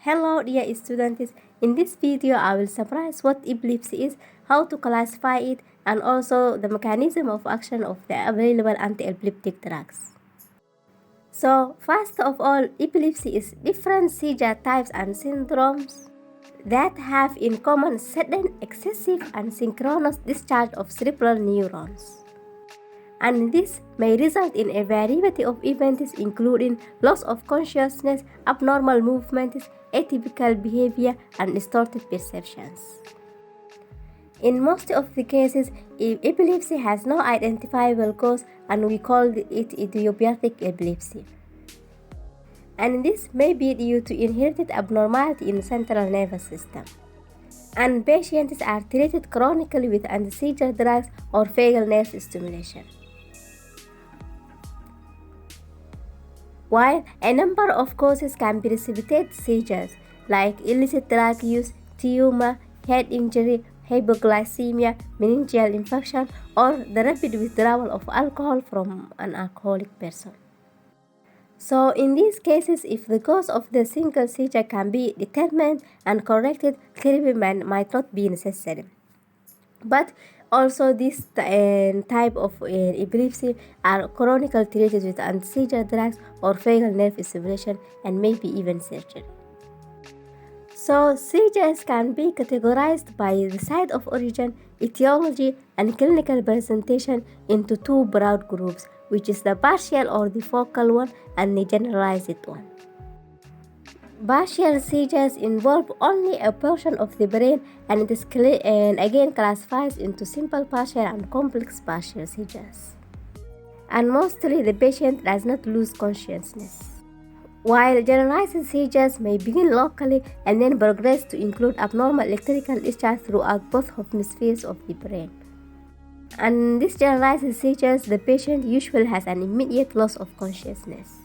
Hello dear students, in this video I will summarize what epilepsy is, how to classify it, and also the mechanism of action of the available anti-epileptic drugs. So first of all, epilepsy is different seizure types and syndromes that have in common sudden, excessive, and synchronous discharge of cerebral neurons. And this may result in a variety of events including loss of consciousness, abnormal movements, atypical behavior, and distorted perceptions. In most of the cases, epilepsy has no identifiable cause and we call it idiopathic epilepsy. And this may be due to inherited abnormality in the central nervous system. And patients are treated chronically with anti-seizure drugs or vagal nerve stimulation. While a number of causes can precipitate seizures, like illicit drug use, tumor, head injury, hypoglycemia, meningeal infection, or the rapid withdrawal of alcohol from an alcoholic person. So in these cases, if the cause of the single seizure can be determined and corrected, therapy might not be necessary. But also, this type of epilepsy are chronically treated with anti-seizure drugs or vagal nerve stimulation and maybe even surgery. So, seizures can be categorized by the site of origin, etiology, and clinical presentation into two broad groups, which is the partial or the focal one and the generalized one. Partial seizures involve only a portion of the brain and it is again classified into simple partial and complex partial seizures. And mostly the patient does not lose consciousness. While generalized seizures may begin locally and then progress to include abnormal electrical discharge throughout both hemispheres of the brain. And these generalized seizures, the patient usually has an immediate loss of consciousness.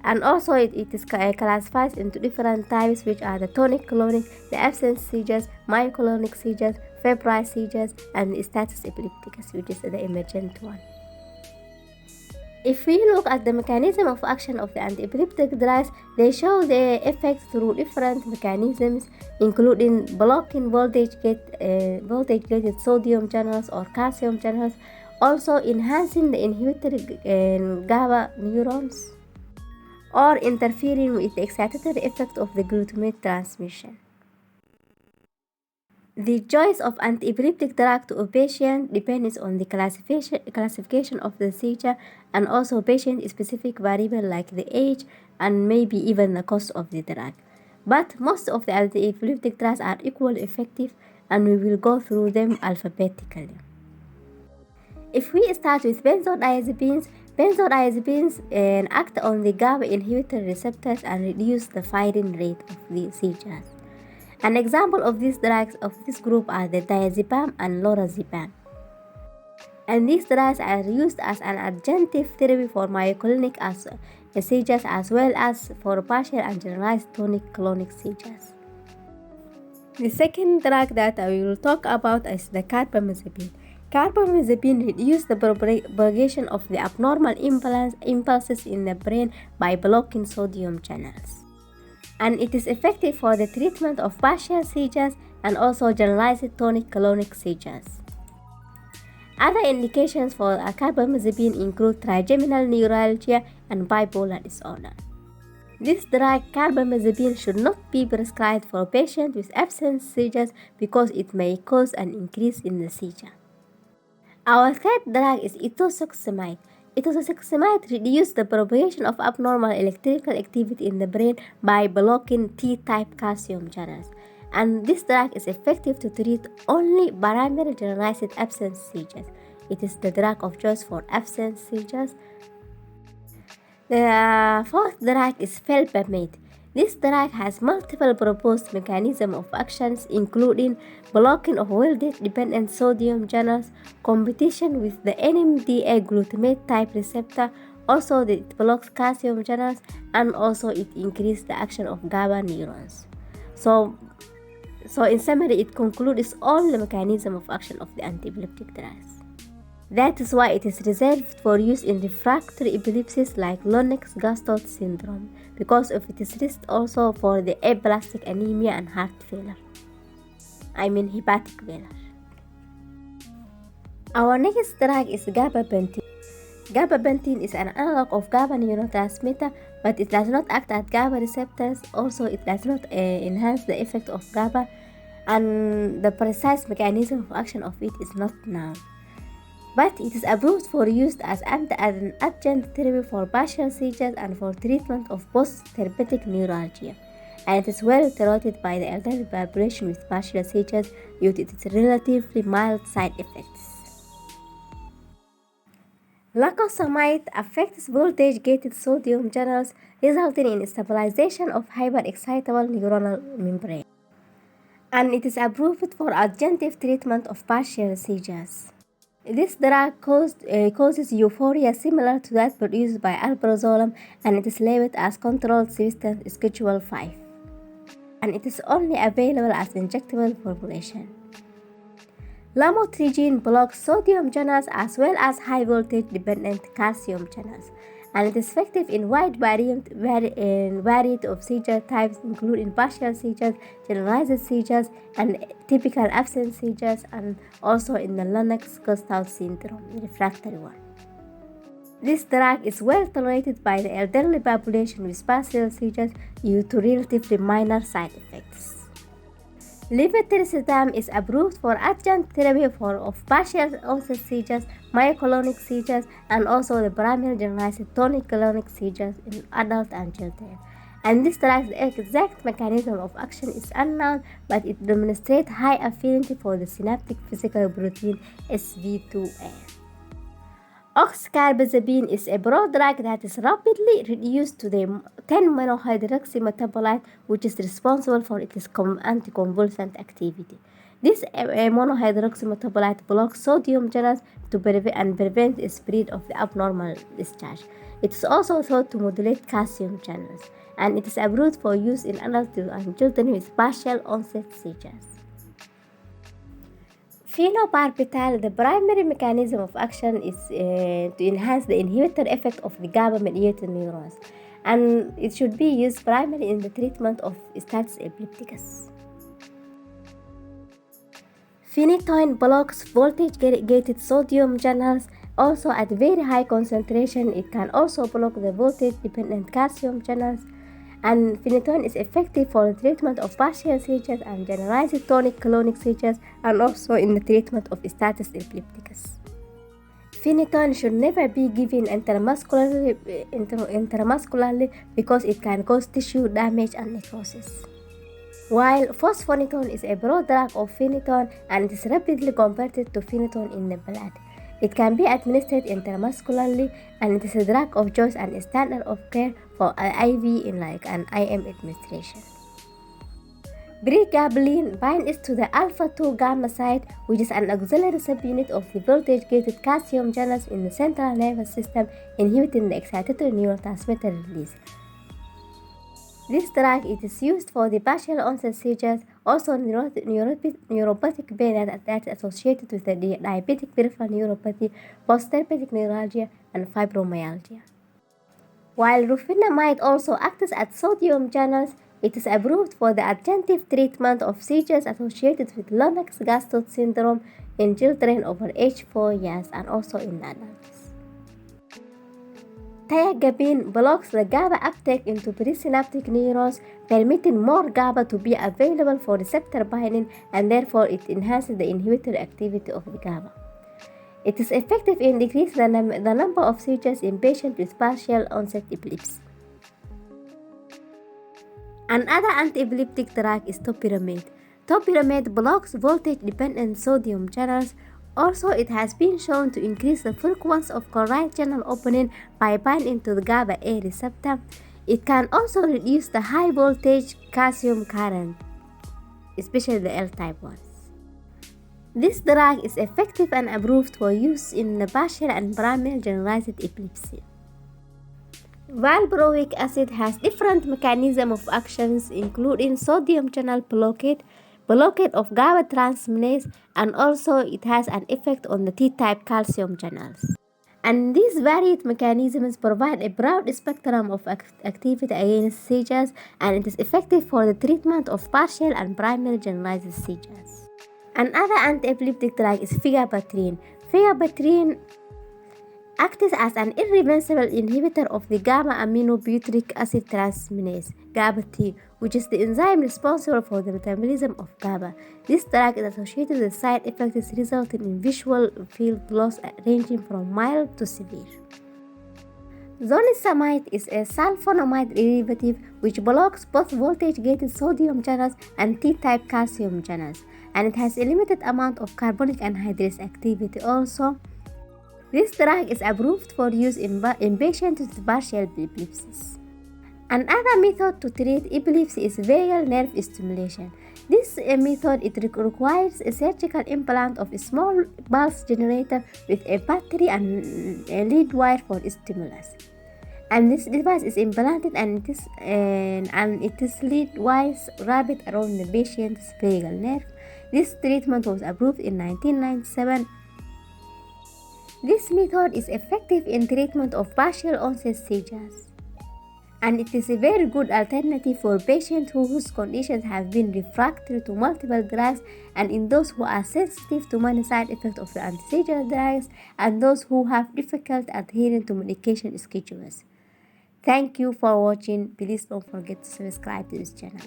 And also it is classified into different types, which are the tonic-clonic, the absence seizures, myoclonic seizures, febrile seizures, and the status epilepticus, which is the emergent one. If we look at the mechanism of action of the anti-epileptic drugs, they show the effects through different mechanisms, including blocking voltage-gated sodium channels or calcium channels, also enhancing the inhibitory GABA neurons, or interfering with the excitatory effect of the glutamate transmission. The choice of anti-epileptic drug to a patient depends on the classification of the seizure and also patient-specific variable like the age and maybe even the cost of the drug. But most of the anti-epileptic drugs are equally effective and we will go through them alphabetically. If we start with benzodiazepines act on the GABA inhibitor receptors and reduce the firing rate of the seizures. An example of these drugs of this group are the diazepam and lorazepam. And these drugs are used as an adjunctive therapy for myoclonic seizures as well as for partial and generalized tonic-clonic seizures. The second drug that I will talk about is the carbamazepine. Carbamazepine reduces the propagation of the abnormal impulses in the brain by blocking sodium channels. And it is effective for the treatment of partial seizures and also generalized tonic-clonic seizures. Other indications for carbamazepine include trigeminal neuralgia and bipolar disorder. This drug, carbamazepine, should not be prescribed for patients with absence seizures because it may cause an increase in the seizure. Our third drug is ethosuximide. Ethosuximide reduces the propagation of abnormal electrical activity in the brain by blocking T-type calcium channels. And this drug is effective to treat only primary generalized absence seizures. It is the drug of choice for absence seizures. The fourth drug is felbamate. This drug has multiple proposed mechanisms of actions, including blocking of voltage-dependent sodium channels, competition with the NMDA glutamate type receptor, also it blocks calcium channels, and also it increases the action of GABA neurons. So in summary, it concludes all the mechanism of action of the anti-epileptic drugs. That is why it is reserved for use in refractory epilepsies like Lennox-Gastaut syndrome, because of its risk also for the aplastic anemia and heart failure. Hepatic failure. Our next drug is gabapentin. Gabapentin is an analog of GABA neurotransmitter, but it does not act at GABA receptors. Also, it does not enhance the effect of GABA, and the precise mechanism of action of it is not known. But it is approved for use as an adjunct therapy for partial seizures and for treatment of post-therapeutic neuralgia. And it is well tolerated by the elderly population with partial seizures due to its relatively mild side effects. Lacosamide affects voltage-gated sodium channels, resulting in stabilization of hyperexcitable neuronal membrane. And it is approved for adjunctive treatment of partial seizures. This drug causes euphoria similar to that produced by alprazolam, and it is labeled as controlled substance Schedule 5. And it is only available as injectable formulation. Lamotrigine blocks sodium channels as well as high voltage dependent calcium channels, and it is effective in wide variety of seizure types, including partial seizures, generalized seizures, and typical absence seizures, and also in the Lennox-Gastaut syndrome, the refractory one. This drug is well tolerated by the elderly population with partial seizures due to relatively minor side effects. Levetiracetam is approved for adjunct therapy of partial onset seizures, myoclonic seizures, and also the primary generalized tonic-clonic seizures in adults and children. And this drug's exact mechanism of action is unknown, but it demonstrates high affinity for the synaptic physical protein SV2A. Oxcarbazepine is a prodrug that is rapidly reduced to the 10-monohydroxy metabolite, which is responsible for its anticonvulsant activity. This monohydroxy metabolite blocks sodium channels to prevent the spread of the abnormal discharge. It is also thought to modulate calcium channels, and it is approved for use in adults and children with partial onset seizures. Phenobarbital, the primary mechanism of action is to enhance the inhibitor effect of the GABA-mediated neurons, and it should be used primarily in the treatment of status epilepticus. Phenytoin blocks voltage-gated sodium channels. Also, at very high concentration, it can also block the voltage-dependent calcium channels. And phenytoin is effective for the treatment of partial seizures and generalized tonic-clonic seizures, and also in the treatment of status epilepticus. Phenytoin should never be given intramuscularly because it can cause tissue damage and necrosis. While fosfonitone is a prodrug of phenytoin and it is rapidly converted to phenytoin in the blood. It can be administered intramuscularly, and it is a drug of choice and a standard of care for IV in an IM administration. Pregabalin binds to the alpha-2 gamma site, which is an auxiliary subunit of the voltage-gated calcium channels in the central nervous system, inhibiting the excitatory neurotransmitter release. This drug is used for the partial onset seizures, also neuropathic pain that is associated with the diabetic peripheral neuropathy, post-therapeutic neuralgia, and fibromyalgia. While rufinamide also acts at sodium channels, it is approved for the adjunctive treatment of seizures associated with Lennox-Gastaut syndrome in children over age 4 years and also in adults. Thiagabine blocks the GABA uptake into presynaptic neurons, permitting more GABA to be available for receptor binding, and therefore it enhances the inhibitory activity of the GABA. It is effective in decreasing the number of seizures in patients with partial onset epilepsy. Another anti-epileptic drug is topiramate. Topiramate blocks voltage-dependent sodium channels. Also, it has been shown to increase the frequency of chloride channel opening by binding to the GABA-A receptor. It can also reduce the high voltage calcium current, especially the L-type ones. This drug is effective and approved for use in the partial and primary generalized epilepsy. Valproic acid has different mechanisms of actions, including sodium channel blockade, blockade of GABA transminase, and also it has an effect on the T-type calcium channels. And these varied mechanisms provide a broad spectrum of activity against seizures, and it is effective for the treatment of partial and primary generalized seizures. Another anti-epileptic drug is figabatrine. Figabatrine acts as an irreversible inhibitor of the gamma-aminobutyric acid transminase, GABA-T, which is the enzyme responsible for the metabolism of GABA. This drug is associated with side effects resulting in visual field loss ranging from mild to severe. Zonisamide is a sulfonamide derivative which blocks both voltage-gated sodium channels and T-type calcium channels, and it has a limited amount of carbonic anhydrase activity also. This drug is approved for use in patients with partial epilepsies. Another method to treat epilepsy is vagal nerve stimulation. This method requires a surgical implant of a small pulse generator with a battery and a lead wire for stimulus. And this device is implanted and it is lead wires wrapped around the patient's vagal nerve. This treatment was approved in 1997. This method is effective in treatment of partial onset seizures, and it is a very good alternative for patients whose conditions have been refractory to multiple drugs, and in those who are sensitive to many side effects of the anti-seizure drugs, and those who have difficulty adhering to medication schedules. Thank you for watching. Please don't forget to subscribe to this channel.